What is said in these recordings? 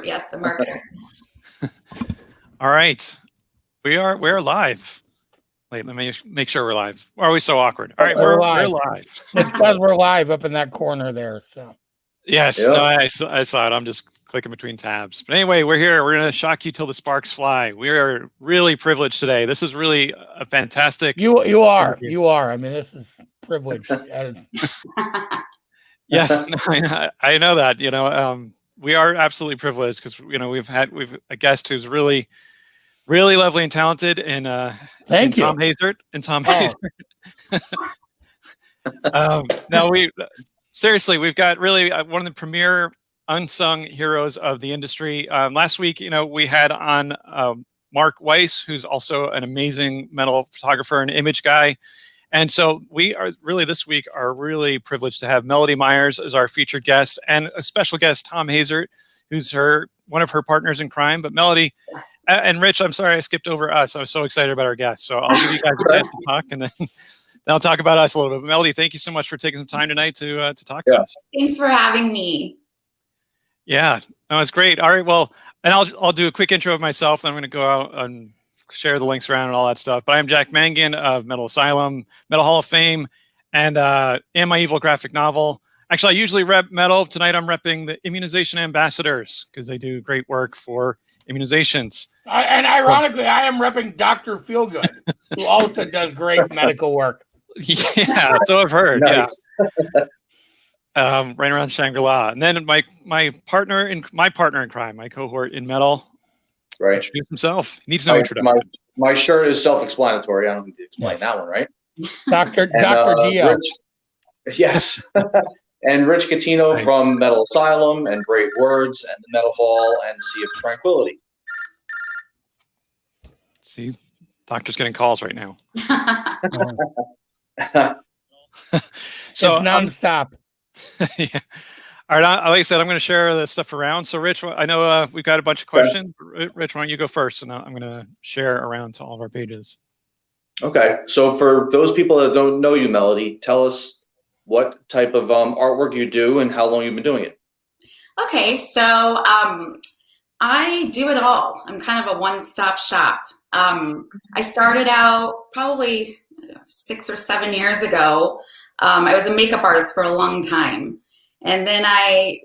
the marketer. All right. We're live. Wait, let me make sure we're live. Why are we so awkward? All right, we're live. It's because we're live up in that corner there. So yes, yep. No, I saw it. I'm just clicking between tabs. But anyway, we're here. We're going to shock you till the sparks fly. We are really privileged today. This is really a fantastic. You are. I mean, this is privilege. Yes, I know that. You know, we are absolutely privileged because we've a guest who's really lovely and talented, and thank you, Thom Hazaert. Now seriously, we've got really one of the premier unsung heroes of the industry. Last week, we had on Mark Weiss, who's also an amazing metal photographer and image guy. And so we are this week are really privileged to have Melody Myers as our featured guest, and a special guest, Thom Hazaert, who's one of her partners in crime. But Melody and Rich, I'm sorry I skipped over us. I was so excited about our guests. So I'll give you guys a chance to talk, and then I'll talk about us a little bit. But Melody, thank you so much for taking some time tonight to talk to us. Thanks for having me. Yeah, no, it's great. All right, well, and I'll do a quick intro of myself. Then I'm going to go out and share the links around and all that stuff. But I'm Jack Mangan of Metal Asylum, Metal Hall of Fame, and My Evil graphic novel. Actually, I usually rep metal. Tonight I'm repping the Immunization Ambassadors because they do great work for immunizations. And ironically, I am repping Dr. Feelgood, who also does great medical work. Yeah, so I've heard. Nice. Yeah. Right around Shangri-La. And then my partner in crime, my cohort in metal, right, introduce himself. He needs no introduction. My shirt is self-explanatory. I don't need to explain that one, right? Dr. Dio. Yes. And Rich Catino from Metal Asylum and Great Words and the Metal Hall and Sea of Tranquility. See, doctor's getting calls right now. So nonstop. Yeah. All right, like I said, I'm going to share this stuff around. So, Rich, I know we've got a bunch of questions. Rich, why don't you go first? And I'm going to share around to all of our pages. Okay. So for those people that don't know you, Melody, tell us what type of artwork you do and how long you've been doing it. Okay, so I do it all. I'm kind of a one-stop shop. I started out probably 6 or 7 years ago. I was a makeup artist for a long time. And then I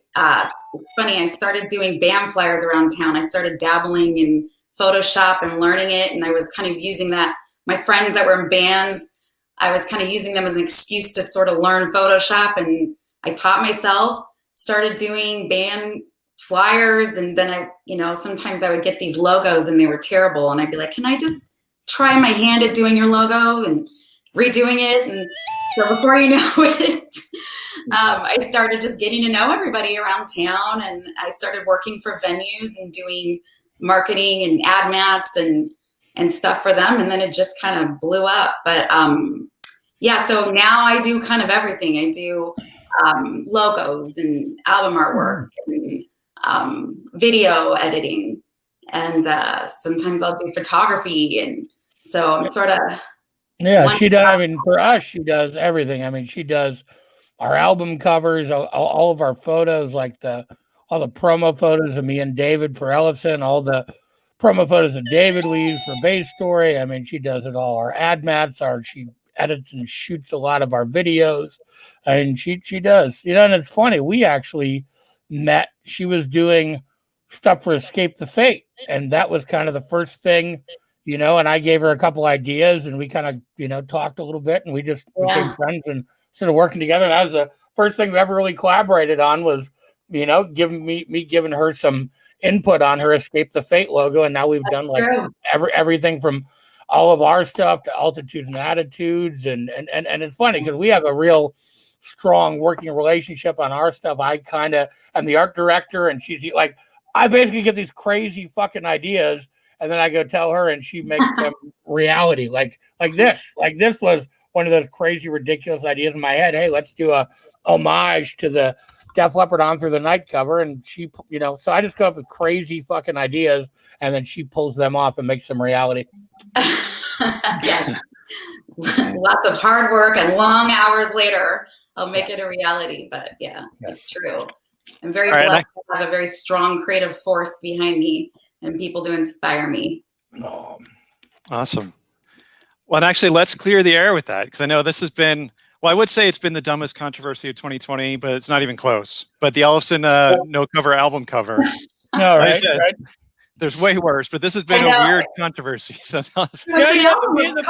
started doing band flyers around town. I started dabbling in Photoshop and learning it. And I was kind of using that. My friends that were in bands, I was kind of using them as an excuse to sort of learn Photoshop. And I taught myself, started doing band flyers. And then sometimes I would get these logos and they were terrible. And I'd be like, can I just try my hand at doing your logo and redoing it? And so before you know it, I started just getting to know everybody around town, and I started working for venues and doing marketing and ad mats and stuff for them, and then it just kind of blew up. But so now I do kind of everything. I do logos and album artwork and video editing, and sometimes I'll do photography, and so I'm sort of she does. I mean, for us, she does everything. I mean, she does our album covers, all of our photos, like all the promo photos of me and David for Ellison, all the promo photos of David we use for Base Story. I mean, she does it all. Our ad mats she edits and shoots a lot of our videos, and she does. And it's funny. We actually met. She was doing stuff for Escape the Fate, and that was kind of the first thing. And I gave her a couple ideas, and we kind of, talked a little bit, and we just became friends and started working together. And that was the first thing we ever really collaborated on was, giving her some input on her Escape the Fate logo. And now we've done everything from all of our stuff to Altitudes and Attitudes. And it's funny because we have a real strong working relationship on our stuff. I kind of am the art director, and she's like, I basically get these crazy fucking ideas, and then I go tell her, and she makes them reality. Like this was one of those crazy, ridiculous ideas in my head. Hey, let's do a homage to the Def Leppard On Through the Night cover. And she, so I just come up with crazy fucking ideas, and then she pulls them off and makes them reality. Yes. Lots of hard work and long hours later, I'll make it a reality. But yeah, it's true. I'm very blessed to have a very strong creative force behind me and people to inspire me. Oh. Awesome. Well, and actually, let's clear the air with that, because I know this has been, well, I would say it's been the dumbest controversy of 2020, but it's not even close. But the Ellefson no cover album cover. No, Like I right, said, right. There's way worse, but this has been a weird controversy. So tell us. Covers.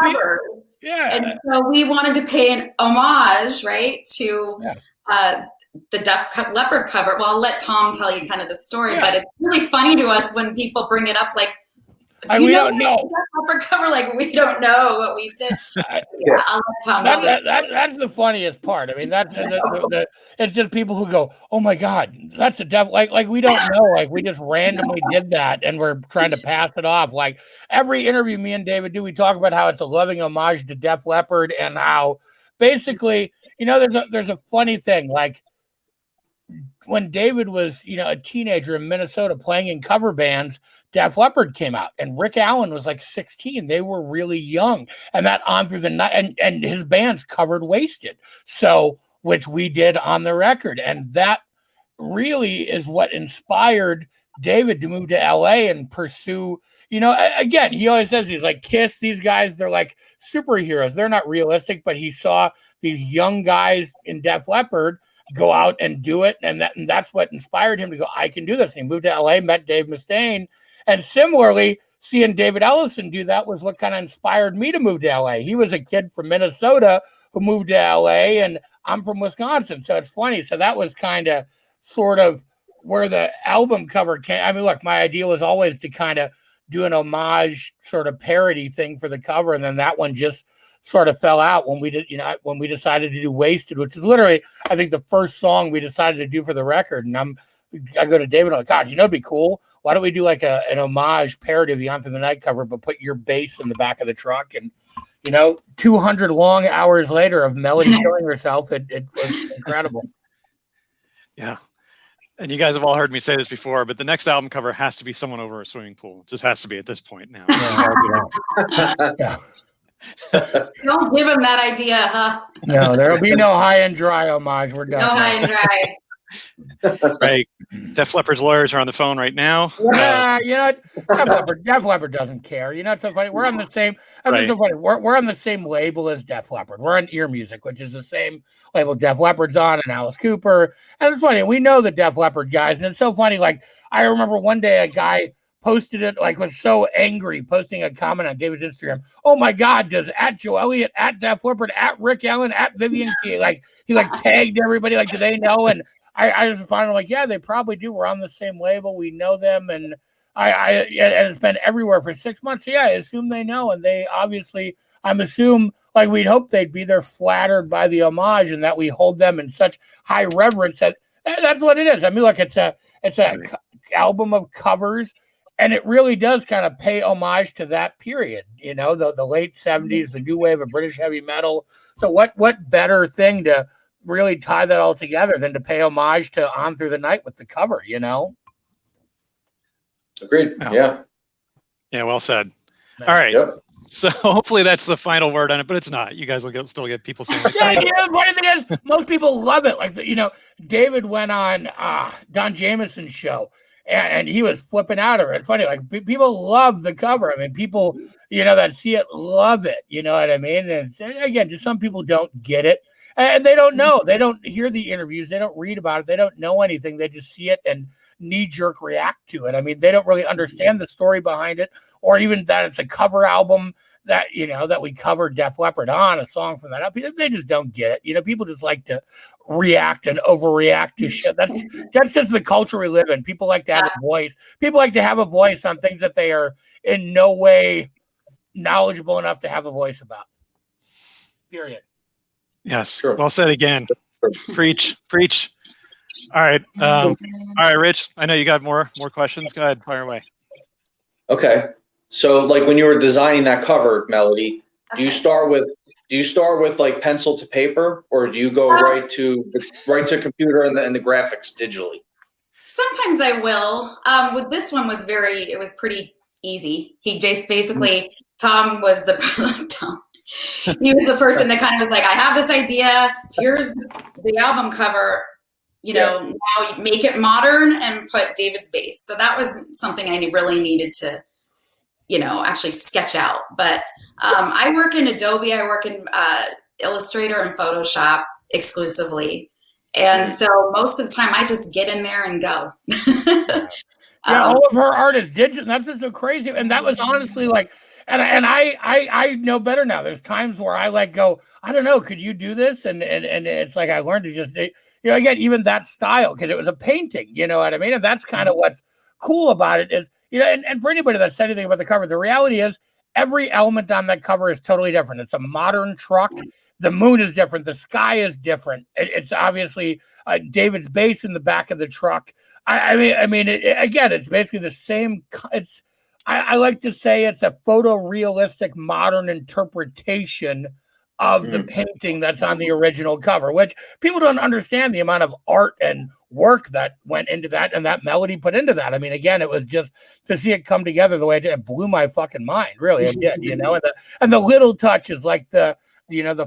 Yeah. And so we wanted to pay an homage, right, to the Def Leppard cover. Well, I'll let Thom tell you kind of the story, but it's really funny to us when people bring it up, like, we don't know. Def Leppard cover, like, we don't know what we did. I'll let Thom tell this. That's the funniest part. I mean, that's it's just people who go, "Oh my God, that's a Def." Like we don't know. Like we just randomly did that, and we're trying to pass it off. Like every interview me and David do, we talk about how it's a loving homage to Def Leppard, and how basically, there's a funny thing. Like when David was, a teenager in Minnesota playing in cover bands, Def Leppard came out, and Rick Allen was like 16. They were really young, and that On Through the Night, and his bands covered Wasted, so which we did on the record, and that really is what inspired David to move to LA and pursue. Again, he always says, he's like, Kiss, these guys, they're like superheroes. They're not realistic, but he saw these young guys in Def Leppard go out and do it, and that's what inspired him to go, I can do this. And he moved to LA, met Dave Mustaine. And similarly, seeing David Ellefson do that was what kind of inspired me to move to LA. He was a kid from Minnesota who moved to LA, and I'm from Wisconsin. So it's funny. So that was kind of sort of where the album cover came. I mean, look, my idea was always to kind of do an homage sort of parody thing for the cover. And then that one just sort of fell out when we did, when we decided to do Wasted, which is literally, I think, the first song we decided to do for the record. And I go to David, I'm like, God, it'd be cool. Why don't we do like an homage parody of the On Through the Night cover, but put your bass in the back of the truck? And, 200 long hours later of Melody killing herself, it was incredible. Yeah. And you guys have all heard me say this before, but the next album cover has to be someone over a swimming pool. It just has to be at this point now. Yeah. Don't give him that idea, huh? No, there'll be no High and Dry homage. We're done. No High and Dry. Right. Def Leppard's lawyers are on the phone right now. Yeah, Def Leppard doesn't care. It's so funny. We're on the same. Right. So funny. We're on the same label as Def Leppard. We're on Ear Music, which is the same label Def Leppard's on, and Alice Cooper. And it's funny. We know the Def Leppard guys, and it's so funny. Like I remember one day a guy posted it, like was so angry, posting a comment on David's Instagram. Oh my God, does at Joe Elliott, at Def Leppard, at Rick Allen, at Vivian Key, like he tagged everybody, like, do they know? And I just responded like, yeah, they probably do. We're on the same label. We know them. And and it's been everywhere for 6 months. So yeah, I assume they know. And they obviously, like we'd hope they'd be there flattered by the homage and that we hold them in such high reverence that that's what it is. I mean, look, it's a album of covers, and it really does kind of pay homage to that period, the late 70s, the new wave of British heavy metal. So what better thing to really tie that all together than to pay homage to On Through the Night with the cover, Agreed. Yeah. Yeah, well said. All right. Yep. So hopefully that's the final word on it, but it's not. You guys will still get people saying, yeah, the funny thing is, most people love it. Like, David went on Don Jameson's show, and he was flipping out over it. It's funny, like people love the cover. I mean, people, that see it love it. You know what I mean? And again, just some people don't get it. And they don't know. They don't hear the interviews. They don't read about it. They don't know anything. They just see it and knee-jerk react to it. I mean, they don't really understand the story behind it, or even that it's a cover album that, that we covered Def Leppard on, a song from that album. They just don't get it. People just like to react and overreact to shit. That's just the culture we live in. People like to have a voice. People like to have a voice on things that they are in no way knowledgeable enough to have a voice about. Period. Yes. Sure. Well said again. Preach. All right. All right, Rich, I know you got more questions. Go ahead, fire away. Okay. So like when you were designing that cover, Melody, do you start with like pencil to paper, or do you go right to computer and the graphics digitally? Sometimes I will. With this one it was pretty easy. He just basically, Thom was he was the person that kind of was like, I have this idea. Here's the album cover. now make it modern and put David's base. So that was something I really needed to, actually sketch out. But I work in Adobe, I work in Illustrator and Photoshop exclusively. And so most of the time I just get in there and go. Yeah, all of her art is digital. That's just so crazy. And that was honestly like, and I know better now. There's times where I go, I don't know, could you do this? And it's like I learned to just, again, even that style, because it was a painting, you know what I mean? And that's kind of what's cool about it is, and for anybody that said anything about the cover, the reality is every element on that cover is totally different. It's a modern truck. The moon is different. The sky is different. It's obviously David's base in the back of the truck. I mean, again, it's basically the same. I like to say it's a photorealistic modern interpretation of the painting that's on the original cover, which people don't understand the amount of art and work that went into that and that Melody put into that. I mean, again, it was just to see it come together the way it did, it blew my fucking mind. Really, it did, and the little touches like the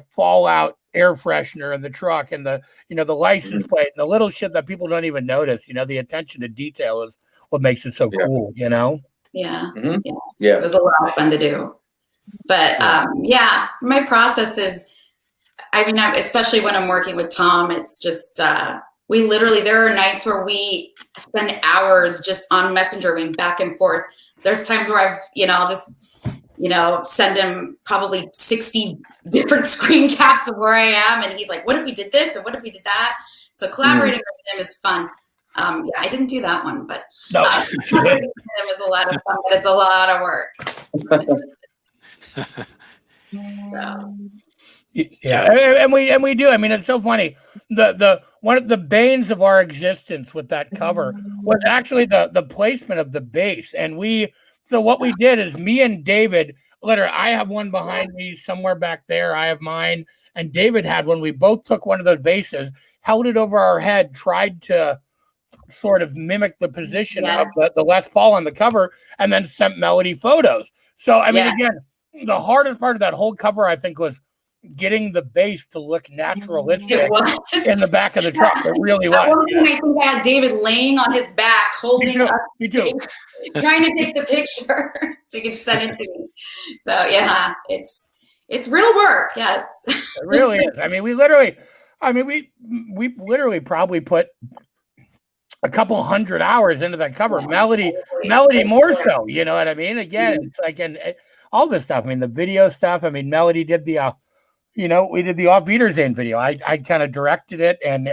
Fallout air freshener in the truck and the license plate and the little shit that people don't even notice, the attention to detail is what makes it so cool, Yeah. Mm-hmm. Yeah. It was a lot of fun to do. But my process is, especially when I'm working with Thom, it's just, there are nights where we spend hours just on Messenger going back and forth. There's times where I'll just, send him probably 60 different screen caps of where I am. And he's like, what if we did this? And what if we did that? So collaborating with him is fun. I didn't do that one, but collaborating with him is a lot of fun, but it's a lot of work. So. Yeah, and we do. I mean, it's so funny. The one of the banes of our existence with that cover was actually the placement of the base. And so what we did is me and David, literally, I have one behind me somewhere back there. I have mine, and David had one. We both took one of those bases, held it over our head, tried to sort of mimic the position of the Les Paul on the cover, and then sent Melody photos. So I mean, again, the hardest part of that whole cover, I think, was getting the base to look naturalistic in the back of the truck. It really was. I think I had David laying on his back, holding up, trying to take the picture so he could send it to me. So it's real work. Yes, it really is. I mean, we literally probably put a couple hundred hours into that cover. Melody more so. You know what I mean? Again, it's like all this stuff. I mean, the video stuff. I mean, Melody did the. We did the Off Wiedersehen video. I kind of directed it and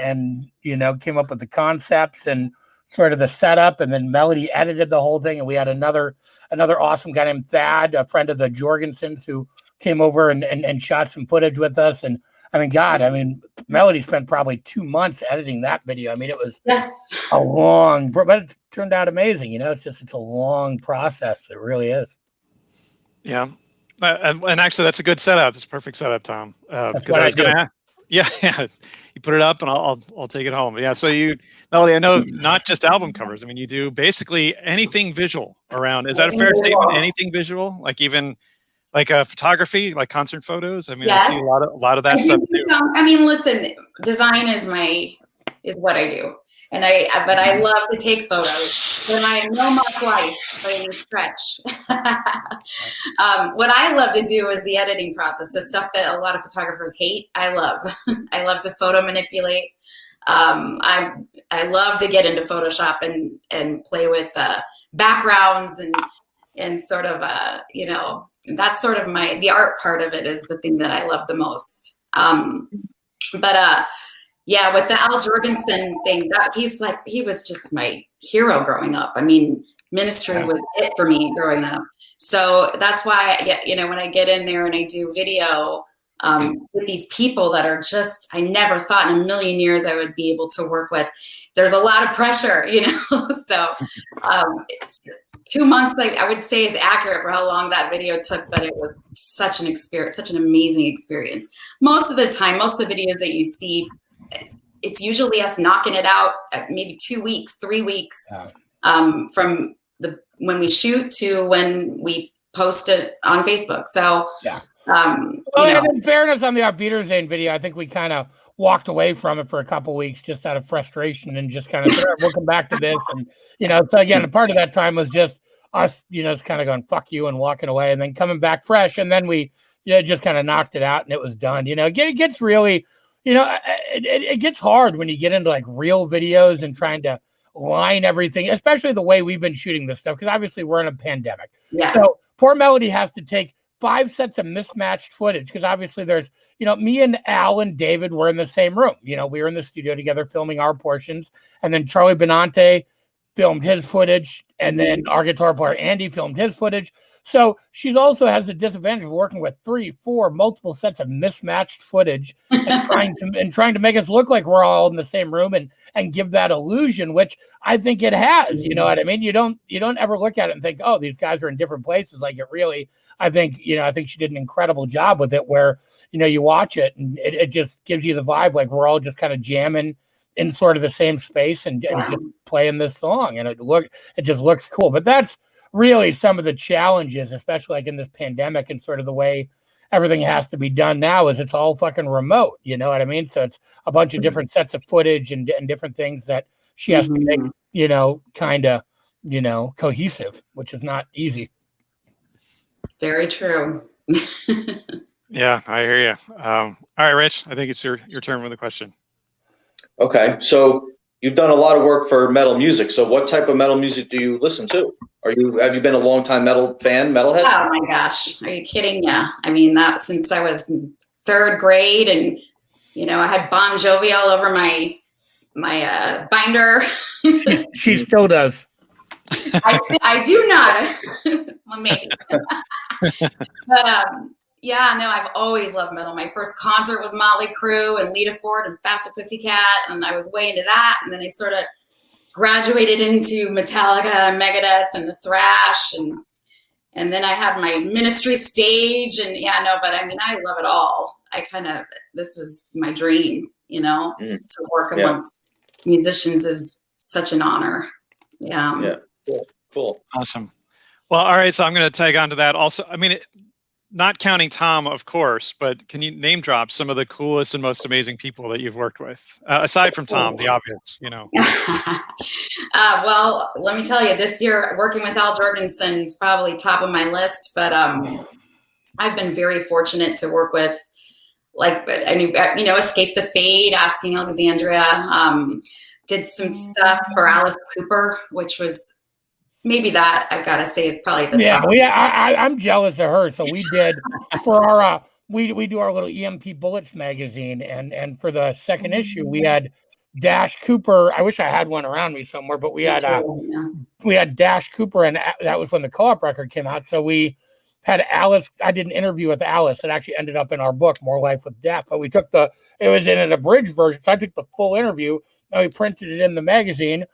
came up with the concepts and sort of the setup, and then Melody edited the whole thing. And we had another awesome guy named Thad, a friend of the Jorgensens, who came over and shot some footage with us. And Melody spent probably 2 months editing that video. I mean, it was a long, but it turned out amazing. It's a long process. It really is. Yeah. And actually, that's a good setup. It's a perfect setup, Thom. Because I was going to, you put it up, and I'll take it home. Yeah. So Melody, I know not just album covers. I mean, you do basically anything visual around. Is that a fair statement? Anything visual, like even like photography, like concert photos. I mean, I see a lot of that stuff too. I mean, listen, design is what I do, but I love to take photos. When I know my life by any stretch. What I love to do is the editing process, the stuff that a lot of photographers hate. I love. I love to photo manipulate. I love to get into Photoshop and play with backgrounds and sort of that's sort of the art part of it is the thing that I love the most. With the Al Jorgensen thing, he was just my hero growing up. I mean, Ministry was it for me growing up. So that's why, when I get in there and I do video with these people that are just, I never thought in a million years I would be able to work with. There's a lot of pressure, So 2 months, I would say, is accurate for how long that video took, but it was such an experience, such an amazing experience. Most of the time, most of the videos that you see, it's usually us knocking it out at maybe 2 weeks, 3 weeks from when we shoot to when we post it on Facebook. So, and in fairness, on the Off Wiedersehen video, I think we kind of walked away from it for a couple weeks just out of frustration and just kind of said, we'll come back to this. And, so again, a part of that time was just us, just kind of going, fuck you, and walking away, and then coming back fresh. And then we just kind of knocked it out and it was done. It gets really, it gets hard when you get into like real videos and trying to line everything, especially the way we've been shooting this stuff, because obviously we're in a pandemic. Yeah. So poor Melody has to take 5 sets of mismatched footage, because obviously there's, me and Al and David were in the same room. We were in the studio together filming our portions, and then Charlie Benante filmed his footage, and then our guitar player Andy filmed his footage. So she also has the disadvantage of working with 3, 4, multiple sets of mismatched footage and trying to make us look like we're all in the same room and give that illusion, which I think it has. You know what I mean? You don't ever look at it and think, oh, these guys are in different places. Like, it really, I think she did an incredible job with it, where, you watch it and it just gives you the vibe like we're all just kind of jamming in sort of the same space and just playing this song, and it just looks cool. But that's really some of the challenges, especially like in this pandemic and sort of the way everything has to be done now, is it's all fucking remote. You know what I mean? So it's a bunch of different sets of footage and different things that she has to make, kind of, cohesive, which is not easy. Very true. Yeah, I hear you. All right, Rich, I think it's your turn with the question. Okay, so you've done a lot of work for metal music. So what type of metal music do you listen to? Have you been a longtime metalhead? Oh my gosh, are you kidding? Yeah, I mean, that since I was in 3rd grade, and I had Bon Jovi all over my binder. She still does. I do not. Well, maybe. But yeah, no, I've always loved metal. My first concert was Motley Crue and Lita Ford and Faster Pussycat, and I was way into that. And then I sort of graduated into Metallica and Megadeth and the thrash, and then I had my Ministry stage, and but I mean, I love it all. This is my dream, to work amongst musicians is such an honor. Yeah. Yeah. Cool. Awesome. Well, all right. So I'm going to tag on to that also. I mean, not counting Thom, of course, but can you name drop some of the coolest and most amazing people that you've worked with, aside from Thom, the obvious, Well, let me tell you, this year working with Al Jorgensen is probably top of my list, but I've been very fortunate to work with, Escape the Fade, Asking Alexandria, did some stuff for Alice Cooper, which was maybe that I've got to say is probably the top. I'm jealous of her. So we did for our we do our little EMP Bullets magazine, and for the 2nd issue we had Dash Cooper. I wish I had one around me somewhere, but we had Dash Cooper, and that was when the Co-op record came out. So we had Alice. I did an interview with Alice that actually ended up in our book, More Life with Death. But we took it was in an abridged version. So I took the full interview and we printed it in the magazine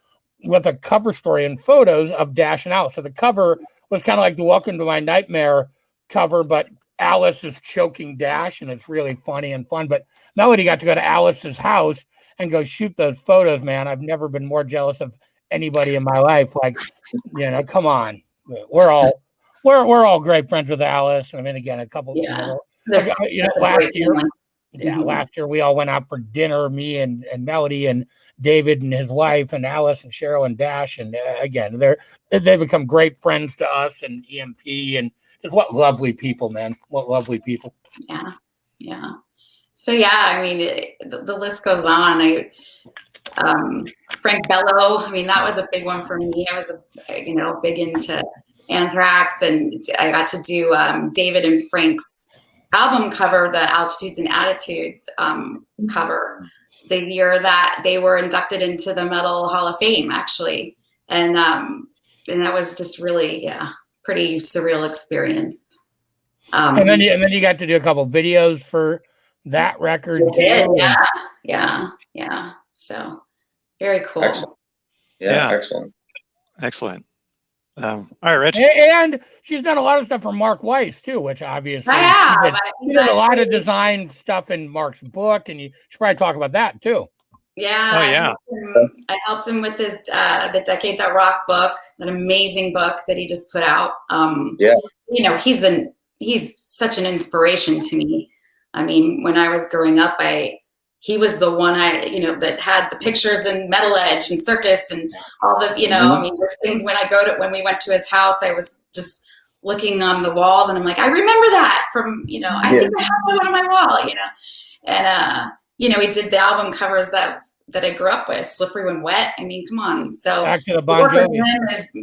with a cover story and photos of Dash and Alice. So the cover was kind of like the Welcome to My Nightmare cover, but Alice is choking Dash, and it's really funny and fun. But Melody got to go to Alice's house and go shoot those photos, man. I've never been more jealous of anybody in my life. Like, come on. We're all great friends with Alice. I mean, again, a couple last year. Yeah, last year we all went out for dinner, me and Melody and David and his wife and Alice and Cheryl and Dash. And again, they've become great friends to us and EMP, and just what lovely people, man. What lovely people. Yeah. Yeah. So, I mean, the list goes on. Frank Bello, I mean, that was a big one for me. I was, big into Anthrax, and I got to do David and Frank's album cover, the Altitudes and Attitudes cover, the year that they were inducted into the Metal Hall of Fame, actually. And that was just really, pretty surreal experience. And then you got to do a couple videos for that record. Yeah. So very cool. Excellent. Yeah. Excellent. All right, Rich. And she's done a lot of stuff for Mark Weiss too, which obviously she did a lot of design stuff in Mark's book, and you should probably talk about that too. Yeah. Oh yeah. I helped him with his The Decade That Rocked book, an amazing book that he just put out. He's such an inspiration to me. I mean, when I was growing up, he was the one that had the pictures and Metal Edge and Circus and all the, I mean, there's things when we went to his house, I was just looking on the walls and I'm like, I remember that from, I think I have one on my wall, and, he did the album covers that I grew up with, Slippery When Wet. I mean, come on. So back to the Bon Jovi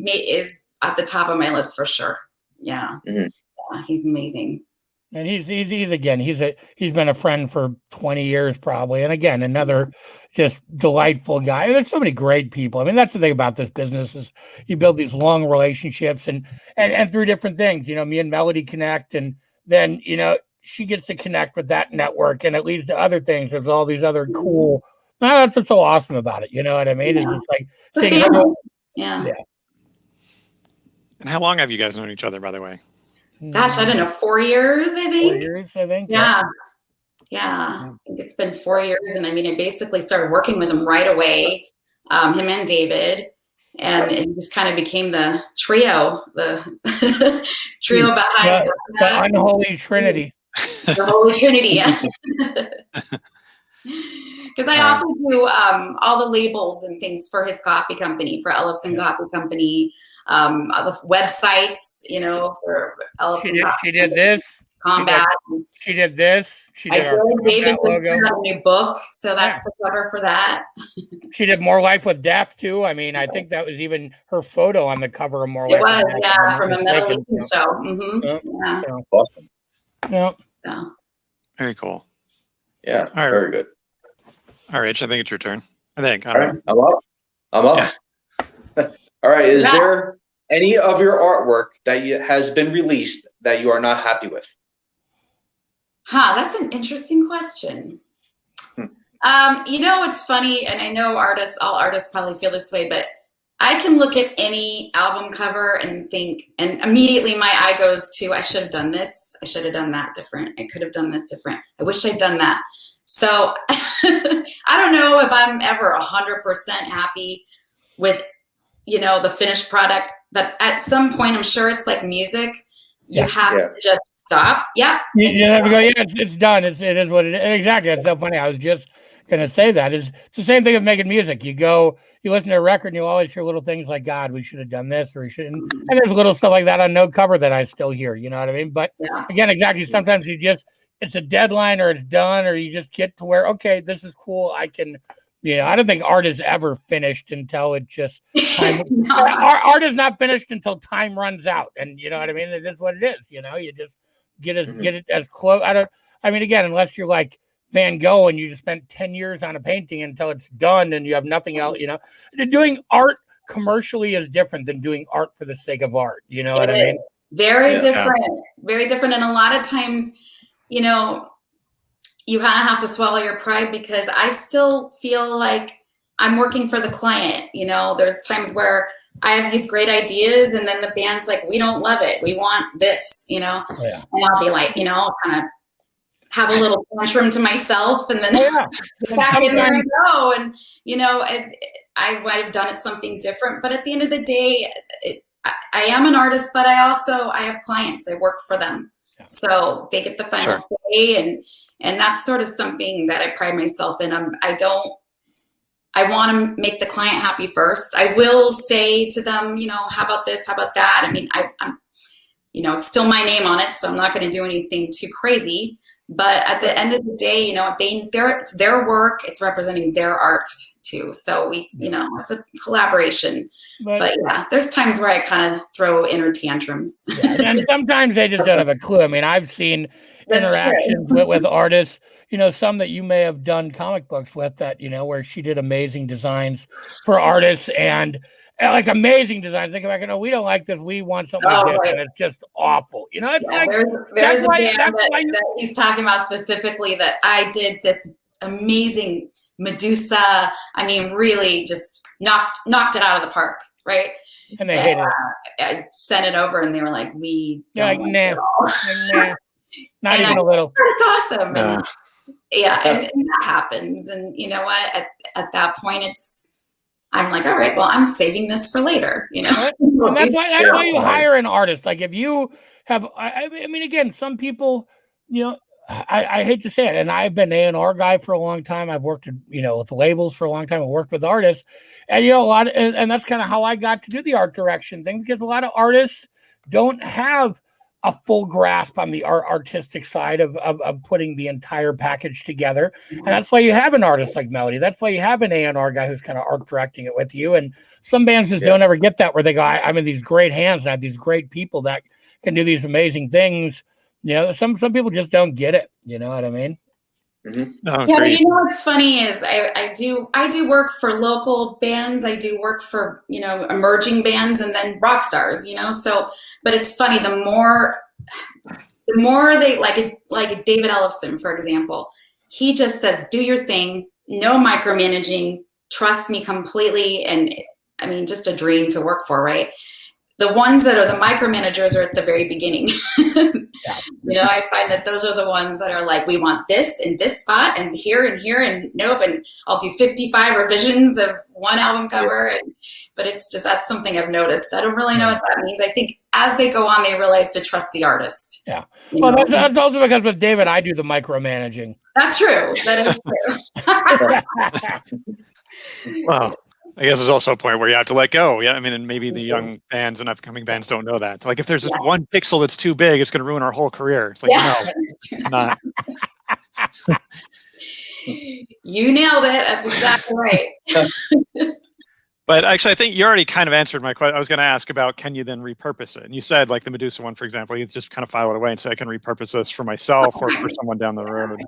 is at the top of my list for sure. Yeah. Yeah, he's amazing. And he's been a friend for 20 years probably. And again, another just delightful guy. There's so many great people. I mean, that's the thing about this business is you build these long relationships and through different things, me and Melody connect, and then, she gets to connect with that network, and it leads to other things. There's all these other cool, that's what's so awesome about it. You know what I mean? Yeah. It's like seeing everyone. Yeah. And how long have you guys known each other, by the way? Gosh, I don't know, 4 years, I think. 4 years, I think. Yeah. I think it's been 4 years. And I mean, I basically started working with him right away, him and David. And it just kind of became the trio, behind the unholy trinity. The Holy Trinity, yeah. Because I also do all the labels and things for his coffee company, for Ellison Coffee Company, the websites, for Ellison She did this. Combat. She did this. She did our David logo. a new book, so that's the cover for that. She did More Life with Death too. I mean, I think that was even her photo on the cover of More Life. It was, from a Metal Asylum show. Awesome. Yeah. Very cool. Yeah. All right. Very good. All right, Rich, I think it's your turn. I don't All right. know. I'm up. Yeah. All right. Is there any of your artwork that has been released that you are not happy with? That's an interesting question. It's funny, and I know all artists probably feel this way, but I can look at any album cover and think, and immediately my eye goes to, I should have done this. I should have done that different. I could have done this different. I wish I'd done that. So I don't know if I'm ever 100% happy with, the finished product, but at some point, I'm sure it's like music. You have to just stop. Yeah. You have to go, it's done. It is what it is. Exactly. That's so funny. I was just going to say that. It's the same thing with making music. You listen to a record and you always hear little things like, God, we should have done this, or we shouldn't. And there's little stuff like that on No Cover that I still hear, you know what I mean? But again, exactly. Sometimes it's a deadline, or it's done, or you just get to where, okay, this is cool. I can, I don't think art is ever finished until it just, art is not finished until time runs out. And you know what I mean? It is what it is. You just get it as close. Again, unless you're like Van Gogh and you just spent 10 years on a painting until it's done and you have nothing else, doing art commercially is different than doing art for the sake of art. You know what I mean? Very different. And a lot of times, you kind of have to swallow your pride, because I still feel like I'm working for the client. There's times where I have these great ideas and then the band's like, we don't love it. We want this, and I'll be like, I'll kind of have a little tantrum to myself and then back in there and go. And, I might have done it something different, but at the end of the day, I am an artist, but I have clients. I work for them. So they get the final say, and that's sort of something that I pride myself in. I want to make the client happy first. I will say to them, how about this? How about that? I mean, I'm it's still my name on it, so I'm not going to do anything too crazy. But at the end of the day, it's their work. It's representing their art too. So it's a collaboration. But there's times where I kind of throw inner tantrums. And sometimes they just don't have a clue. I mean, I've seen interactions with artists, some that you may have done comic books with that, where she did amazing designs for artists and like amazing designs. Think about, we don't like this. We want something like this, and it's just awful. It's like there's a band that he's talking about specifically that I did this amazing Medusa. I mean, really just knocked it out of the park, right? And they hated it. I sent it over, and they were like, "We don't like it at all." Not even a little. It's awesome. And, and that happens. And you know what? At that point, I'm like, all right, well, I'm saving this for later. And that's why you hire an artist. Like if you have, I mean, again, some people, I hate to say it, and I've been A&R guy for a long time. I've worked, with labels for a long time. I've worked with artists, and a lot, and that's kind of how I got to do the art direction thing, because a lot of artists don't have a full grasp on the artistic side of putting the entire package together, and that's why you have an artist like Melody. That's why you have an A&R guy who's kind of art directing it with you. And some bands just don't ever get that, where they go, I'm in these great hands, and I have these great people that can do these amazing things. Some people just don't get it. You know what I mean? Mm-hmm. Yeah, but what's funny is I do work for local bands. I do work for emerging bands, and then rock stars. So, but it's funny, the more they like David Ellefson, for example, he just says, do your thing, no micromanaging, trust me completely, and I mean, just a dream to work for, right? The ones that are the micromanagers are at the very beginning. I find that those are the ones that are like, we want this in this spot and here, and nope, and I'll do 55 revisions of one album cover. But it's just, that's something I've noticed. I don't really know what that means. I think as they go on, they realize to trust the artist. Yeah. Well, that's also because with David, I do the micromanaging. That's true. That is true. Wow. I guess there's also a point where you have to let go. Yeah, I mean, and maybe the young bands and upcoming bands don't know that. Like, if there's just one pixel that's too big, it's going to ruin our whole career. It's like, no, not. You nailed it. That's exactly right. But actually, I think you already kind of answered my question. I was going to ask about, can you then repurpose it? And you said, like the Medusa one, for example, you just kind of file it away and say, I can repurpose this for myself or for someone down the road.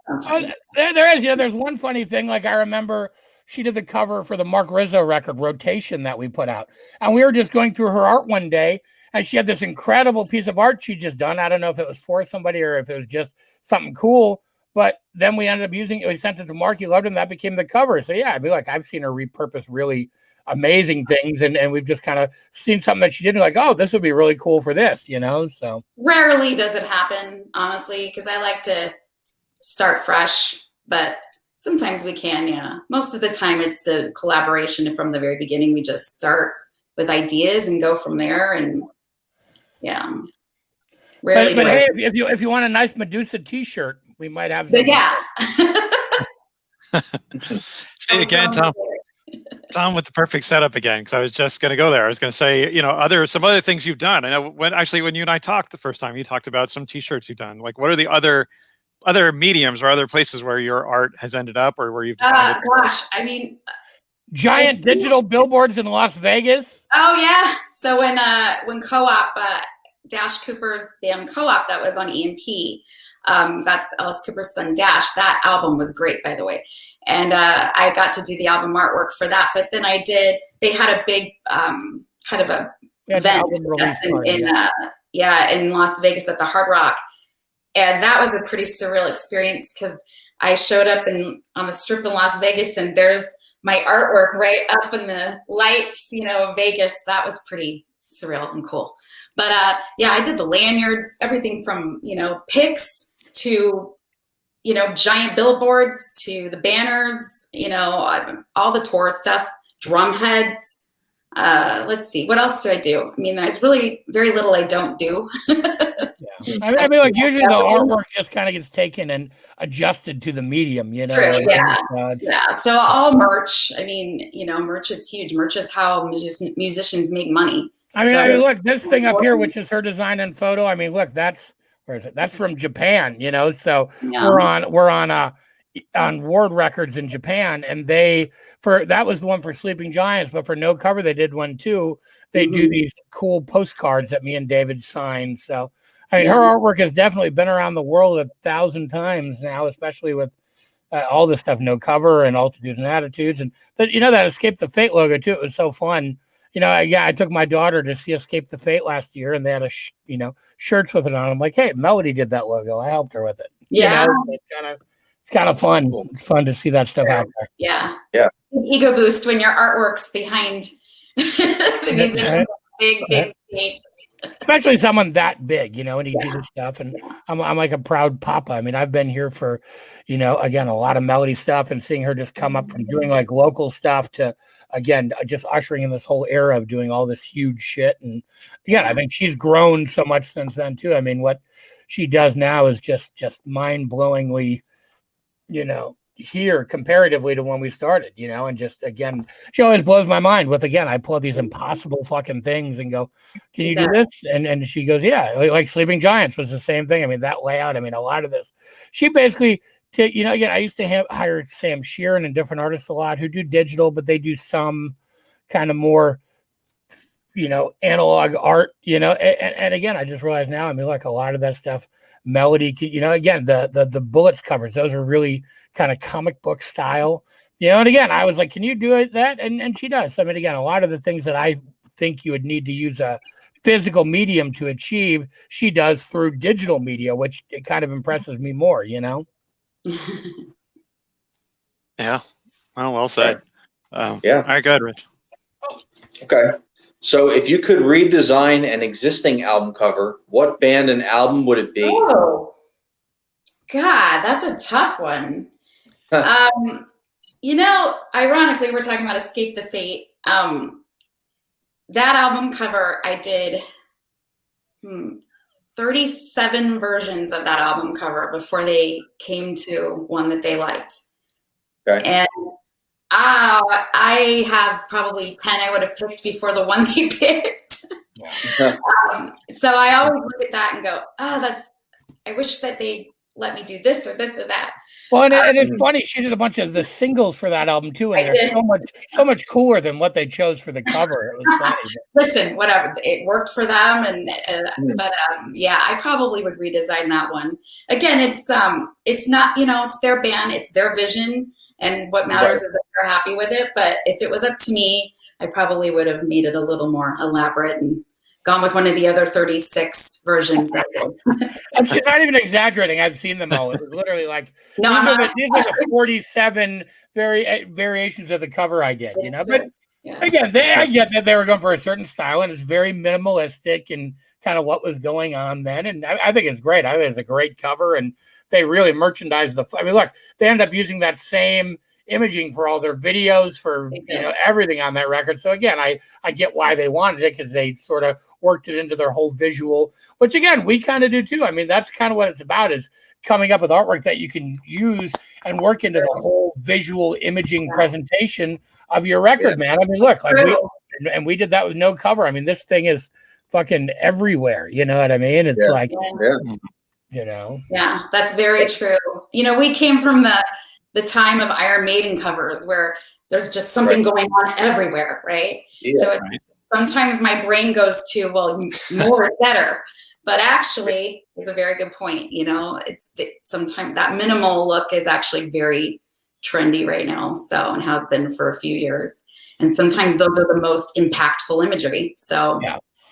There is, there's one funny thing. Like, I remember she did the cover for the Mark Rizzo record Rotation that we put out. And we were just going through her art one day, and she had this incredible piece of art she'd just done. I don't know if it was for somebody or if it was just something cool, but then we ended up using it. We sent it to Mark. He loved it, and that became the cover. So yeah, I mean, like, I've seen her repurpose really amazing things, and we've just kind of seen something that she did, and like, oh, this would be really cool for this, so. Rarely does it happen, honestly, because I like to start fresh, but sometimes we can, yeah. Most of the time it's a collaboration from the very beginning. We just start with ideas and go from there, and yeah. Rarely but hey, if you want a nice Medusa t-shirt, we might have some. Yeah. Say it again, Thom. Thom with the perfect setup again, because I was just going to go there. I was going to say, some other things you've done. I know when you and I talked the first time, you talked about some t-shirts you've done. Like, what are the other mediums or other places where your art has ended up, or where you've decided? Gosh, I mean, giant digital billboards in Las Vegas. Oh yeah. So when Co-op, Dash Cooper's band Co-op, that was on EMP. That's Alice Cooper's son Dash. That album was great, by the way. And I got to do the album artwork for that. But then they had a big kind of a event in Las Vegas at the Hard Rock. And that was a pretty surreal experience, because I showed up on the strip in Las Vegas, and there's my artwork right up in the lights, Vegas. That was pretty surreal and cool. But yeah, I did the lanyards, everything from, pics to, giant billboards to the banners, all the tour stuff, drum heads. Let's see, what else do I do? I mean, there's really very little I don't do. Yeah. I mean, like, usually the artwork just kind of gets taken and adjusted to the medium, True, yeah. Yeah. So all merch. I mean, merch is huge. Merch is how musicians make money. I mean, look, this thing up here, which is her design and photo. I mean, look, where is it? That's from Japan. So yeah. we're on Ward Records in Japan, and that was the one for Sleeping Giants, but for No Cover they did one too. They do these cool postcards that me and David signed. So I mean, her artwork has definitely been around the world 1,000 times now, especially with all this stuff, No Cover and Altitudes and Attitudes, and that Escape the Fate logo too. It was so fun. I took my daughter to see Escape the Fate last year, and they had shirts with it on. I'm like, hey, Melody did that logo. I helped her with it. Yeah. It's kind of fun. It's fun to see that stuff out there. Yeah. Yeah. Ego boost when your artwork's behind the musician, big stage. Especially someone that big, and he did stuff, and I'm like a proud papa. I mean, I've been here for, again, a lot of Melody stuff, and seeing her just come up from doing like local stuff to again, just ushering in this whole era of doing all this huge shit. And again, I think she's grown so much since then too. I mean, what she does now is just mind-blowingly, here comparatively to when we started, and just, again, she always blows my mind with, again, I pull these impossible fucking things and go, can you do this? And she goes, yeah, like Sleeping Giants was the same thing. I mean, that layout, I mean, a lot of this, she basically, again, I used to hire Sam Sheeran and different artists a lot who do digital, but they do some kind of more, analog art, and again, I just realized now, I mean, like a lot of that stuff, Melody, again, the Bullets covers, those are really kind of comic book style, and again, I was like, can you do that? And she does. I mean, again, a lot of the things that I think you would need to use a physical medium to achieve, she does through digital media, which it kind of impresses me more, Yeah. Well said. Yeah. All right, go ahead, Rich. Okay. So if you could redesign an existing album cover, what band and album would it be? Oh, God, that's a tough one. Ironically, we're talking about Escape the Fate. That album cover, I did 37 versions of that album cover before they came to one that they liked. Okay. And I have probably 10 I would have picked before the one they picked. So I always look at that and go, I wish that they let me do this or that. Well, and it's funny, she did a bunch of the singles for that album too, and they're so much cooler than what they chose for the cover. It was funny. Listen, whatever, it worked for them, but I probably would redesign that one. Again, it's not, it's their band, it's their vision, and what matters is that they're happy with it. But if it was up to me, I probably would have made it a little more elaborate and gone with one of the other 36 versions. And she's not even exaggerating. I've seen them all. It was literally like, these are the 47 variations of the cover I did, But again, I get that they were going for a certain style, and it's very minimalistic and kind of what was going on then. And I think it's great. I think it's a great cover, and they really merchandise look, they ended up using that same imaging for all their videos, for everything on that record. So again, I get why they wanted it, because they sort of worked it into their whole visual, which again, we kind of do too. I mean, that's kind of what it's about, is coming up with artwork that you can use and work into the whole visual imaging presentation of your record, man. I mean, look, like we did that with no cover. I mean, this thing is fucking everywhere. You know what I mean? It's Yeah, that's very true. We came from the time of Iron Maiden covers where there's just something going on everywhere, right? Yeah, so sometimes my brain goes to, well, more is better. But actually, it's a very good point. It's sometimes that minimal look is actually very trendy right now, and has been for a few years. And sometimes those are the most impactful imagery. So,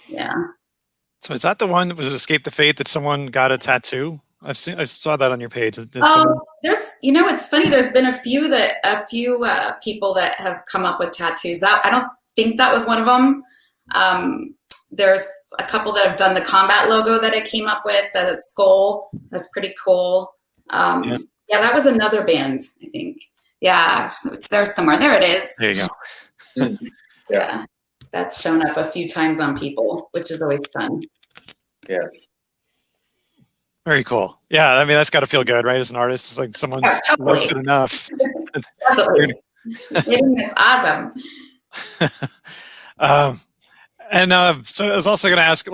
yeah. So is that the one that was Escape the Fate that someone got a tattoo? I saw that on your page. There's, it's funny. There's been a few people that have come up with tattoos. I don't think that was one of them. There's a couple that have done the combat logo that I came up with. The skull. That's pretty cool. That was another band, I think. Yeah, it's there somewhere. There it is. There you go. Yeah, that's shown up a few times on people, which is always fun. Yeah. Very cool. Yeah, I mean, that's got to feel good, right? As an artist, it's like someone's works it enough. Definitely. It's awesome. So I was also going to ask,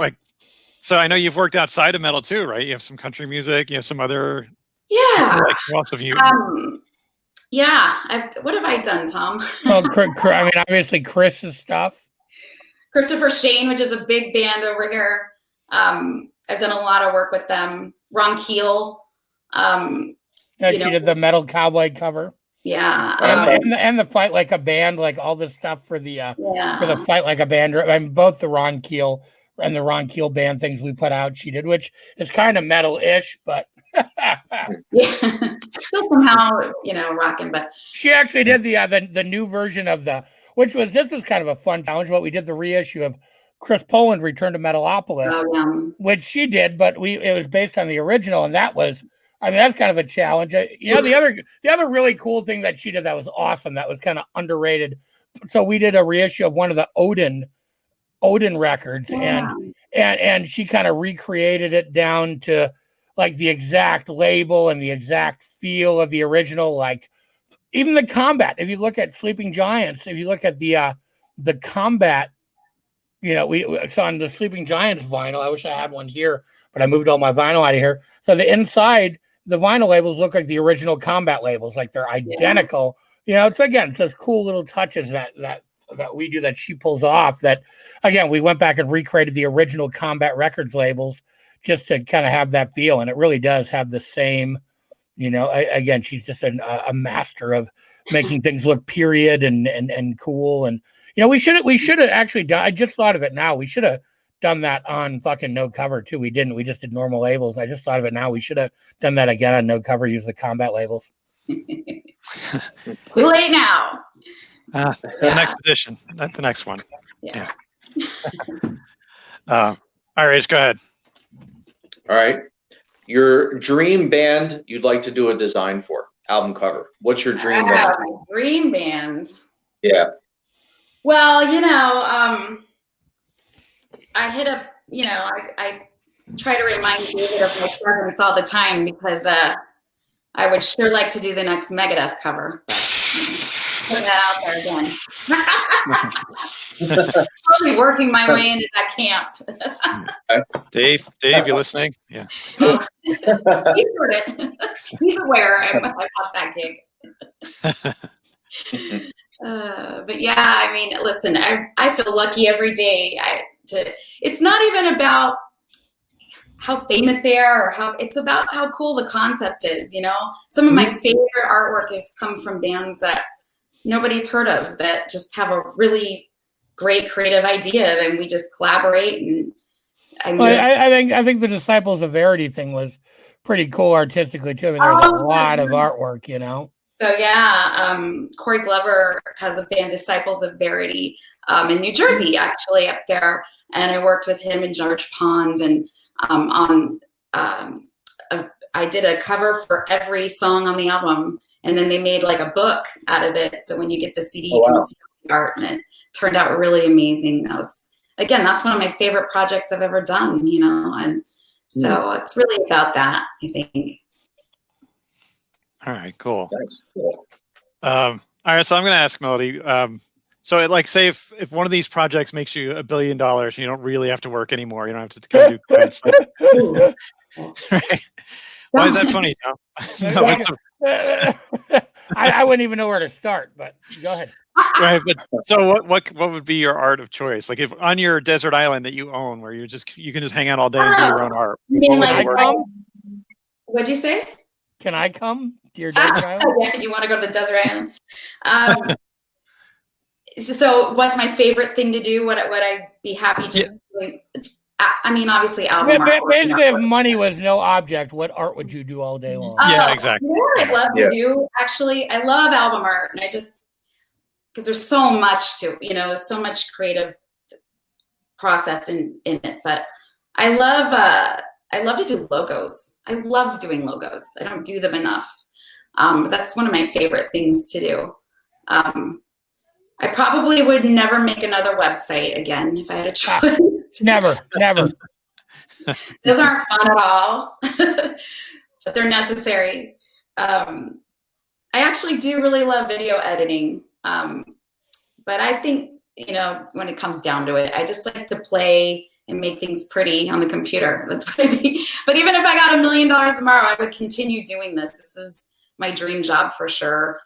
so I know you've worked outside of metal too, right? You have some country music, you have some other. Yeah. Who else have you? What have I done, Tom? Well, I mean, obviously Chris's stuff. Christopher Shane, which is a big band over here. I've done a lot of work with them. Ron Keel. She did the Metal Cowboy cover. Yeah. And the Fight Like a Band, like all this stuff for the Fight Like a Band. I mean, both the Ron Keel and the Ron Keel band things we put out, she did, which is kind of metal-ish, but still somehow, rocking. But she actually did the new version of this was kind of a fun challenge. But we did the reissue of Chris Poland Return to Metalopolis, which she did, but it was based on the original, and that's kind of a challenge. The other really cool thing that she did that was awesome, that was kind of underrated, so we did a reissue of one of the Odin records, and she kind of recreated it down to like the exact label and the exact feel of the original, like even the combat. If you look at Sleeping Giants, if you look at the combat, it's on the Sleeping Giants vinyl. I wish I had one here, but I moved all my vinyl out of here. So the inside, the vinyl labels look like the original combat labels, like they're identical. It's those cool little touches that we do that she pulls off. That again, we went back and recreated the original Combat Records labels just to kind of have that feel, and it really does have the same. Again, she's just a master of making things look period and cool. And we should have actually done. I just thought of it now. We should have done that on fucking No Cover too. We didn't. We just did normal labels. I just thought of it now. We should have done that again on No Cover. Use the combat labels. Too late now. The next edition. That's the next one. Yeah. All right, Rach, go ahead. All right. Your dream band you'd like to do a design for, album cover. What's your dream band? My dream band. Yeah. Well, I hit up, I try to remind David of my presence all the time because I would sure like to do the next Megadeth cover. Put that out there again. Probably working my way into that camp. Dave, you listening? Yeah. He's heard it. He's aware about that gig. But yeah, I mean, listen, I feel lucky every day. It's not even about how famous they are or it's about how cool the concept is. Some of my favorite artwork has come from bands that nobody's heard of that just have a really great creative idea. Then we just collaborate. And I think the Disciples of Verity thing was pretty cool artistically too. I mean, there's a lot of artwork, So yeah, Corey Glover has a band, Disciples of Verity, in New Jersey, actually up there, and I worked with him and George Pons, and I did a cover for every song on the album, and then they made like a book out of it. So when you get the CD, you can see the art, and it turned out really amazing. That's one of my favorite projects I've ever done, and so it's really about that, I think. All right, cool. That's cool. All right, so I'm going to ask Melody. So, say if one of these projects makes you $1 billion, you don't really have to work anymore. You don't have to go do bad stuff. Right? Why is that funny, Tom? I wouldn't even know where to start, but go ahead. Right, but so what would be your art of choice? Like if on your desert island that you own, where you can just hang out all day and do your own art. You mean what'd you say? Can I come to your desert island? Yeah, you want to go to the desert island? So what's my favorite thing to do? What I'd be happy just doing? I mean, obviously, album art. Basically, if money was no object, what art would you do all day long? Yeah, exactly. I'd love to do. Actually, I love album art, and because there's so much to there's so much creative process in it. But I love to do logos. I love doing logos. I don't do them enough. That's one of my favorite things to do. I probably would never make another website again if I had a choice. Never. Those aren't fun at all, but they're necessary. I actually do really love video editing. But I think, when it comes down to it, I just like to play and make things pretty on the computer. That's what I think. But even if I got $1 million tomorrow, I would continue doing this. This is my dream job for sure.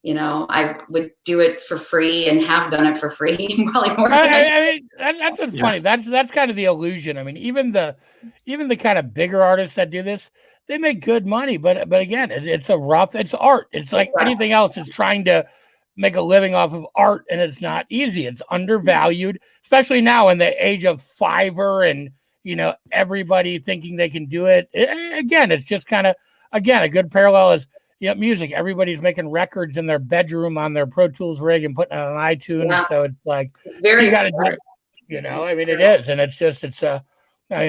I would do it for free and have done it for free. Probably more. I mean, that's what's funny. That's kind of the illusion. I mean, even the kind of bigger artists that do this, they make good money. But again, it's art. It's like anything else. It's trying to make a living off of art, and it's not easy. It's undervalued, especially now in the age of Fiverr and everybody thinking they can do it. Again, it's just kind of a good parallel is music. Everybody's making records in their bedroom on their Pro Tools rig and putting it on iTunes. Yeah. So it's like you got to do it. I mean, it is, and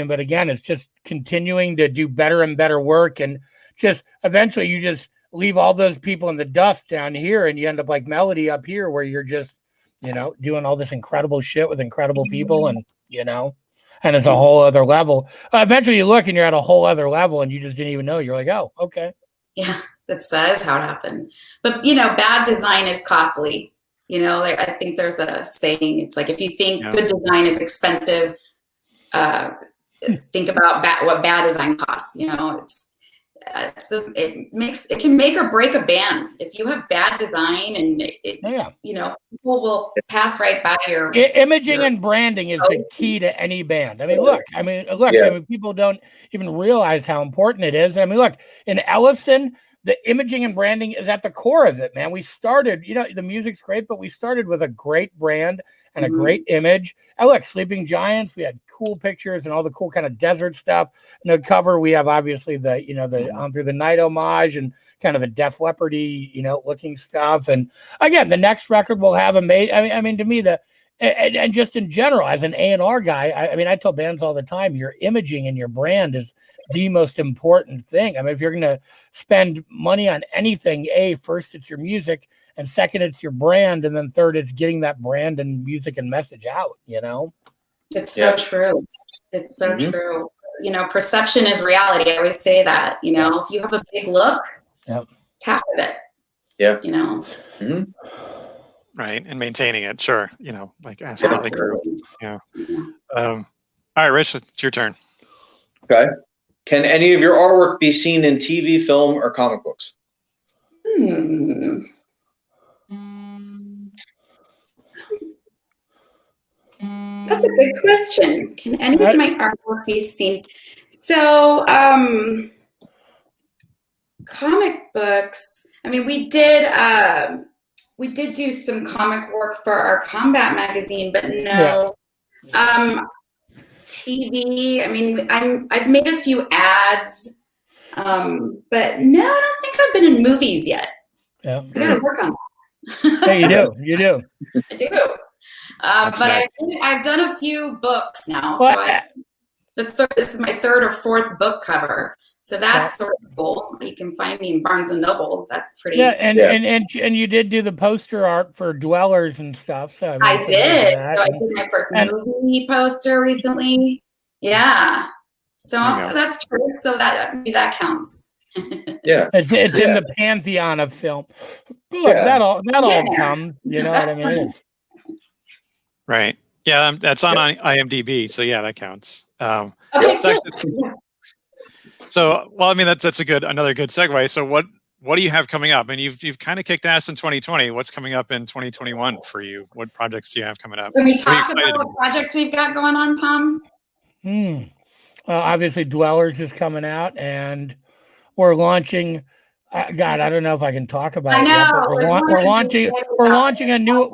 but again, it's just continuing to do better and better work, and just eventually you just leave all those people in the dust down here, and you end up like Melody up here, where you're just you know, doing all this incredible shit with incredible people, and you know, and it's a whole other level. Eventually, you look and you're at a whole other level, and you just didn't even know. You're like, oh, okay. Yeah, that is how it happened. But you know, bad design is costly. You know, like I think there's a saying. It's like if you think good design is expensive, think about what bad design costs. You know, it can make or break a band if you have bad design, and you know, people will pass right by your imaging and branding is the key to any band. I mean, look, I mean, people don't even realize how important it is. I mean, look, in Ellefson, the imaging and branding is at the core of it, man. We started, you know, the music's great, but we started with a great brand and a great image. And look, Sleeping Giants, we had cool pictures and all the cool kind of desert stuff. And the cover, we have obviously the, you know, the Through the Night homage and kind of the Def Leppard-y, you know, looking stuff. And again, the next record will have I mean, to me, and just in general, as an A&R guy, I mean, I tell bands all the time, your imaging and your brand is the most important thing. I mean, if you're going to spend money on anything, first it's your music, and second it's your brand, and then third it's getting that brand and music and message out, you know? It's so true. It's so true. You know, perception is reality. I always say that, you know, if you have a big look, it's half of it. Yeah. You know? Right. And maintaining it. Sure. You know, like asking the crew. Yeah. All right, Rich, it's your turn. Okay. Can any of your artwork be seen in TV, film, or comic books? That's a good question. Can any of my artwork be seen? So, comic books. I mean, we did do some comic work for our combat magazine, but no. TV. I mean, I've made a few ads, but no, I don't think I've been in movies yet. Yeah, I gotta work on that. Yeah, you do. I do. But nice. I've done a few books now. So this is my third or fourth book cover. So that's sort of cool. You can find me in Barnes and Noble. That's pretty. Yeah, and you did do the poster art for Dwellers and stuff. So I did. So I did my first movie poster recently. Yeah. So that's true. So that counts. It's in the pantheon of film. Look, that all comes. You know what I mean? Right. Yeah, that's on IMDb. So yeah, that counts. So, well, I mean, that's another good segue. So what do you have coming up? And you've kind of kicked ass in 2020. What's coming up in 2021 for you? What projects do you have coming up? Can we talk about what projects we've got going on, Tom? Obviously, Dwellers is coming out, and we're launching. God, I don't know if I can talk about it yet, but we're launching a new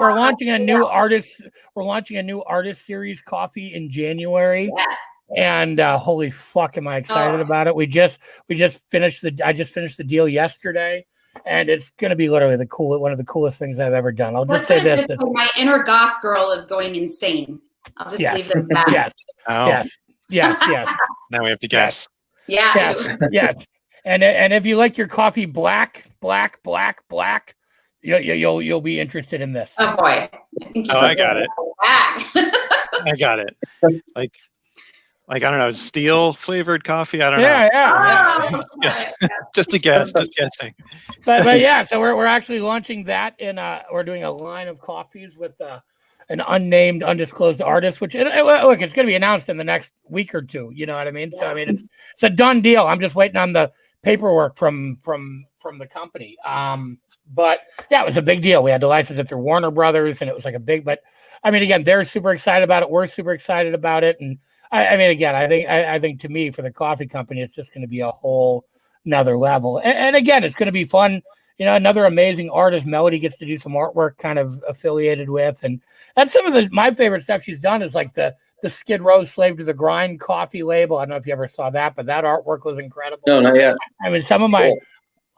artist series coffee in January. Yes. And holy fuck, am I excited about it? I just finished the deal yesterday, and it's going to be literally one of the coolest things I've ever done. I'll just say this: my inner goth girl is going insane. I'll just leave it at that. Yes. Now we have to guess. Yeah. Yes. And if you like your coffee black, you'll be interested in this. Oh boy! I got it. I got it. Like I don't know, steel flavored coffee. I don't know. Yeah. Just a guess. Just guessing. But yeah, so we're actually launching that we're doing a line of coffees with an unnamed, undisclosed artist. Which look, it's going to be announced in the next week or two. You know what I mean? So I mean, it's a done deal. I'm just waiting on the paperwork from the company. But yeah, it was a big deal. We had to license it through Warner Brothers, and it was like but I mean, again, they're super excited about it. We're super excited about it. And I mean, again, I think to me, for the coffee company, it's just going to be a whole another level. And again, it's going to be fun. You know, another amazing artist, Melody, gets to do some artwork kind of affiliated with. And that's some of my favorite stuff she's done is like the Skid Row Slave to the Grind coffee label. I don't know if you ever saw that, but that artwork was incredible. No, not yet. I mean, some of my,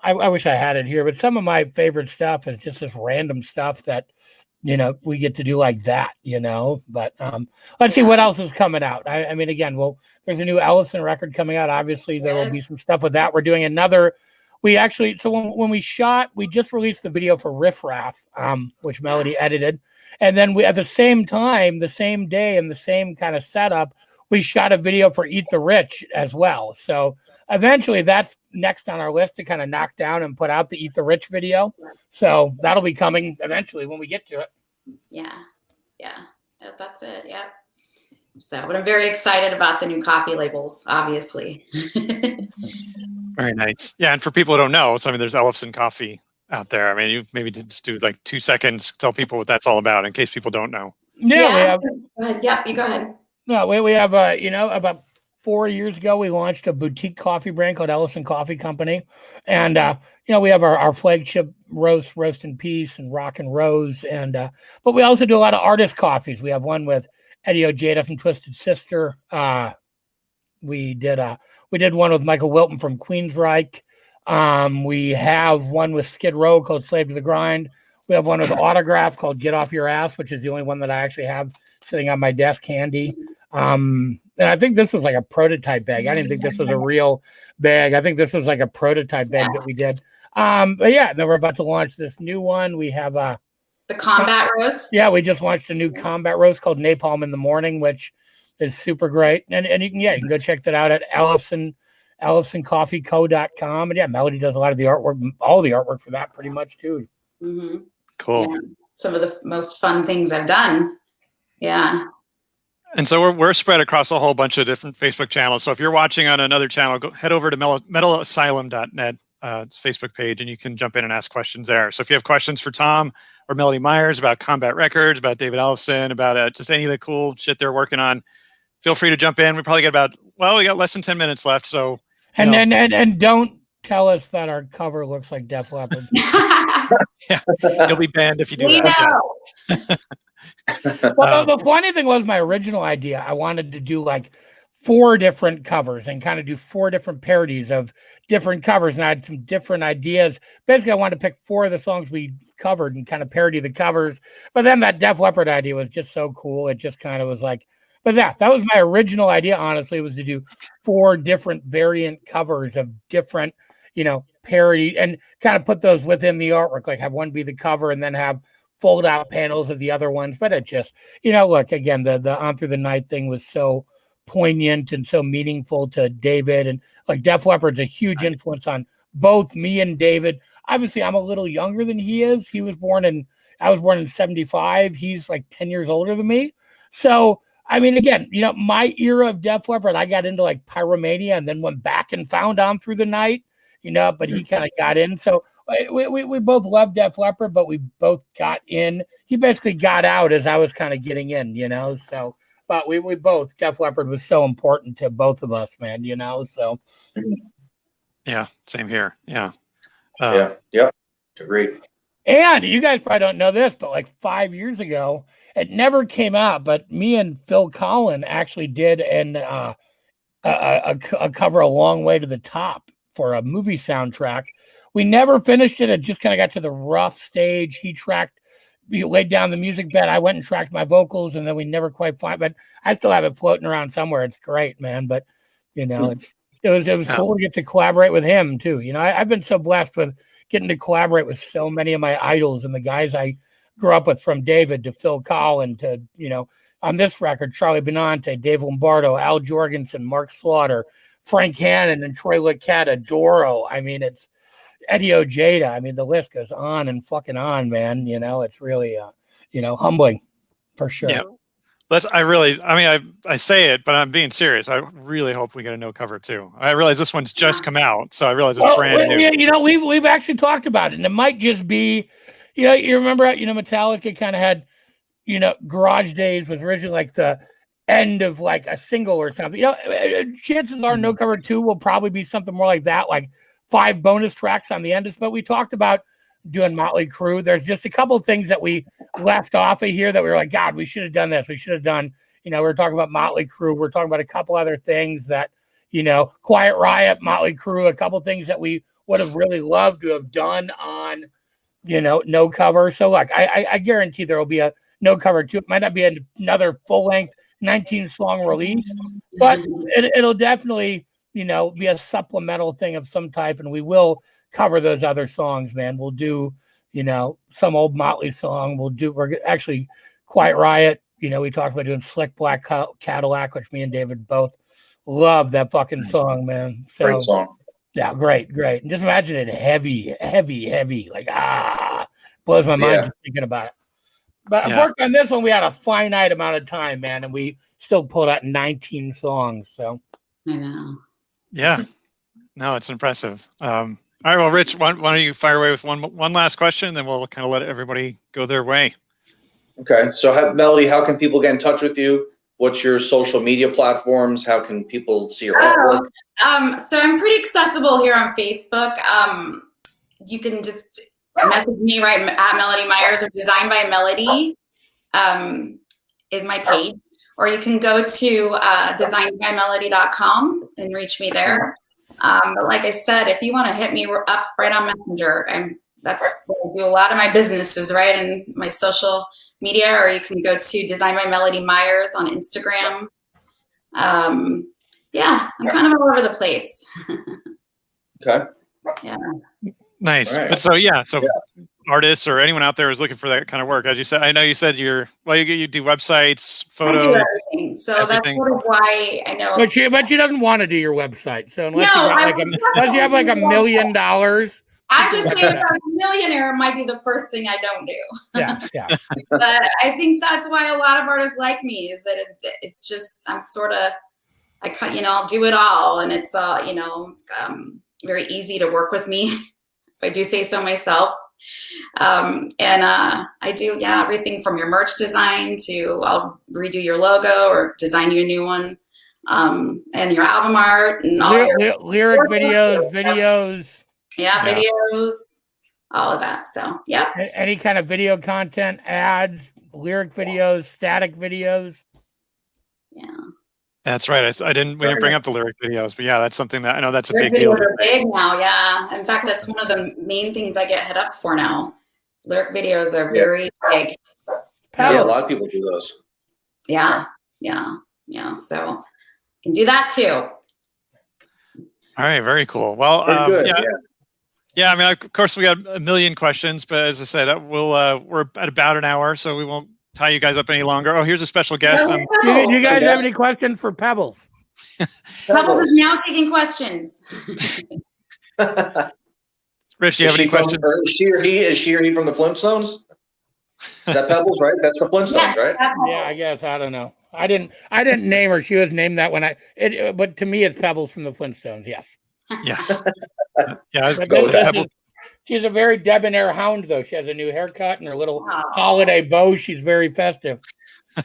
I wish I had it here, but some of my favorite stuff is just this random stuff that, you know, we get to do like that, you know, but let's see what else is coming out. I mean, again, there's a new Ellefson record coming out. Obviously there will be some stuff with that. We're doing another we actually, so when we shot, we just released the video for Riff Raff, which Melody edited. And then we, at the same time, the same day, and the same kind of setup, we shot a video for Eat the Rich as well. So eventually that's next on our list to kind of knock down and put out the Eat the Rich video. So that'll be coming eventually when we get to it. Yeah. That's it. Yeah. So, but I'm very excited about the new coffee labels, obviously. Very nice. Yeah, and for people who don't know, so I mean, there's Ellefson Coffee out there. I mean, you maybe just do like 2 seconds, tell people what that's all about, in case people don't know. Yeah, we have. Go ahead. Yep, you go ahead. No, we have about 4 years ago, we launched a boutique coffee brand called Ellefson Coffee Company, and we have our flagship roast in peace and rock and rose, and but we also do a lot of artist coffees. We have one with Eddie Ojeda from Twisted Sister. We did one with Michael Wilton from Queensryche. We have one with Skid Row called Slave to the Grind. We have one with Autograph called Get Off Your Ass, which is the only one that I actually have sitting on my desk handy. And I think this was like a prototype bag. I didn't think this was a real bag. I think this was like a prototype bag that we did. But yeah, then we're about to launch this new one. We have the Combat Roast. Yeah, we just launched a new Combat Roast called Napalm in the Morning, which is super great. And you can go check that out at EllefsonCoffeeCo.com. And yeah, Melody does a lot of the artwork, all the artwork for that pretty much too. Mm-hmm. Cool. Yeah. Some of the most fun things I've done. Yeah. And so we're spread across a whole bunch of different Facebook channels. So if you're watching on another channel, head over to MetalAsylum.net Facebook page, and you can jump in and ask questions there. So if you have questions for Thom or Melody Myers about Combat Records, about David Ellefson, about just any of the cool shit they're working on, feel free to jump in. We probably got we got less than 10 minutes left. So and don't tell us that our cover looks like Def Leppard. Yeah, you'll be banned if you do we that. know. Yeah. Well, the funny thing was, my original idea, I wanted to do like 4 different covers and kind of do 4 different parodies of different covers. And I had some different ideas. Basically, I wanted to pick 4 of the songs we covered and kind of parody the covers. But then that Def Leppard idea was just so cool. It just kind of was like, but that was my original idea, honestly, was to do 4 different variant covers of different, parody, and kind of put those within the artwork, like have one be the cover and then have fold out panels of the other ones. But it just, look, again, the On Through the Night thing was so poignant and so meaningful to David, and like Def Leppard's a huge influence on both me and David. Obviously, I'm a little younger than he is. I was born in 75. He's like 10 years older than me. So, I mean, again, my era of Def Leppard, I got into like Pyromania and then went back and found On Through the Night, but he kind of got in. So we both loved Def Leppard, but we both got in. He basically got out as I was kind of getting in, so, but we both, Def Leppard was so important to both of us, man, so. Yeah, same here. Yeah. Yeah. Agreed. And you guys probably don't know this, but like 5 years ago, it never came out, but me and Phil Collin actually did a cover, A Long Way to the Top, for a movie soundtrack. We never finished it. It just kind of got to the rough stage. He laid down the music bed. I went and tracked my vocals, and then we never quite find. But I still have it floating around somewhere. It's great, man. But it was cool to get to collaborate with him too. I've been so blessed with getting to collaborate with so many of my idols and the guys I grew up with, from David to Phil Collin to on this record, Charlie Benante, Dave Lombardo, Al Jorgensen, Mark Slaughter, Frank Hannon, and Troy Licata, Doro. I mean, it's Eddie Ojeda. I mean, the list goes on and fucking on, man. It's really, humbling for sure. Yeah. I say it, but I'm being serious. I really hope we get a no cover too. I realize this one's just come out, so I realize it's brand new. We've actually talked about it, and it might just be, you remember, Metallica kind of had, Garage Days was originally like the end of like a single or something. Chances are No Cover 2 will probably be something more like that, like 5 bonus tracks on the end. But we talked about doing Motley Crue. There's just a couple of things that we left off of here that we were like, God, we should have done this. We should have done, we were talking about Motley Crue. We're talking about a couple other things that, Quiet Riot, Motley Crue, a couple of things that we would have really loved to have done on, No Cover. So look, I guarantee there will be a No Cover 2. It might not be another full length 19-song release, but it'll definitely, be a supplemental thing of some type, and we will cover those other songs, man. We'll do, you know, some old Motley song. We're actually Quiet Riot. You know, we talked about doing Slick Black Cadillac, which me and David both love that fucking song, man. So, Great song. yeah, great. And just imagine it heavy, like, blows my mind just thinking about it. But unfortunately, on this one, we had a finite amount of time, man, and we still pulled out 19 songs. So, I know. Yeah. No, it's impressive. All right. Well, Rich, why don't you fire away with one last question, then we'll kind of let everybody go their way. Okay. So, Melody, how can people get in touch with you? What's your social media platforms? How can people see your artwork? So I'm pretty accessible here on Facebook. You can just message me right at Melody Myers, or Design by Melody is my page. Or you can go to designbymelody.com and reach me there. But like I said, if you want to hit me up right on Messenger, that's where I do a lot of my businesses, right, and my social media. Or you can go to Design by Melody Myers on Instagram. Yeah, I'm kind of all over the place. Okay. Yeah. Nice. Right. But so artists or anyone out there is looking for that kind of work. As you said, I know you said you do websites, photos. I do everything. So that's sort of why I know. But she doesn't want to do your website. So unless unless you have like $1 million, I'm just saying, if I'm a millionaire, it might be the first thing I don't do. Yeah. But I think that's why a lot of artists like me, is that it's just, I'm sort of, I'll do it all, and it's very easy to work with me, if I do say so myself. I do everything from your merch design to I'll redo your logo or design you a new one, and your album art and all your lyric videos. Yeah, videos, all of that. So, yeah. Any kind of video content, ads, lyric videos, static videos. Yeah. That's right. We didn't bring up the lyric videos, but yeah, that's something that I know that's a big deal. They're big now, yeah. In fact, that's one of the main things I get hit up for now. Lyric videos are very big. Yeah, a lot of people do those. Yeah. So, you can do that too. All right, very cool. Well, yeah. I mean, of course, we got a million questions, but as I said, we're at about an hour, so we won't tie you guys up any longer. Oh, here's a special guest. Do you guys have any questions for Pebbles? Pebbles is now taking questions. Rich, do you have any questions? Is she or he from the Flintstones? Is that Pebbles, right? That's the Flintstones, right? Yeah, I guess. I don't know. I didn't name her. She was named that when but to me, it's Pebbles from the Flintstones. Yes. Yes. Yeah, I was going to say Pebbles. She's a very debonair hound, though. She has a new haircut and her little holiday bow. She's very festive.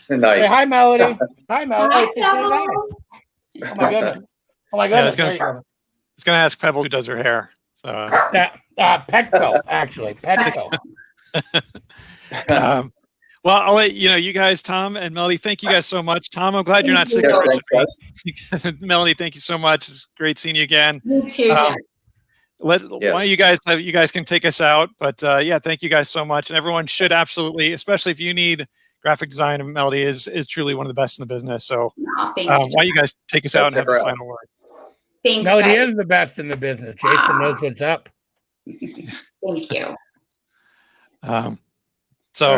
Nice. Hey, hi, Melody. Hi, Melody. Hi, Oh my goodness. Oh my goodness. I was going to ask Pebbles who does her hair. So. Petco, actually. Petco. Well, I'll let you guys, Thom and Melody, thank you guys so much. Thom, I'm glad you're not sick. Melody, thank you so much. It's great seeing you again. Me too. Why don't you guys can take us out, but thank you guys so much. And everyone should absolutely, especially if you need graphic design, and Melody is truly one of the best in the business. So thank why don't you guys take us out and have the final word? Thanks. Melody is the best in the business. Jason knows what's up. Thank you. All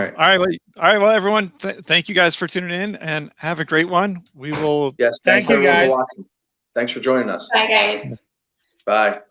right. Well, everyone, thank you guys for tuning in, and have a great one. We will. Yes. Thank you, guys. Thanks for joining us. Bye, guys. Bye.